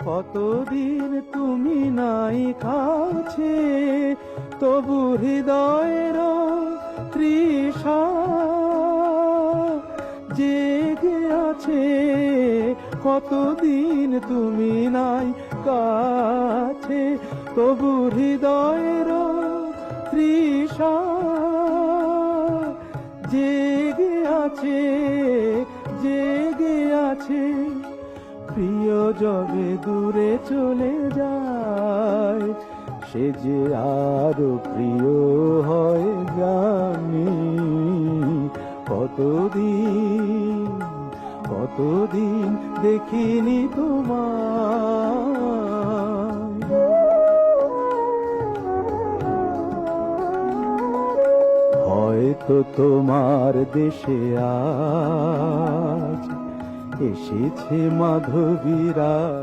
কতদিন তুমি নাই কাছে, তবু হৃদয়ের তৃষা জেগে আছে। কতদিন তুমি নাই কাছে, তবু হৃদয়ের তৃষা জেগে আছে, জেগে আছে। প্রিয় যবে দূরে চলে যায়, সে যে আরো প্রিয় হয় জানি। কতদিন কতদিন দেখিনি তোমায়। হয়তো তোমার দেশে আজ এসেছে মাধবীরা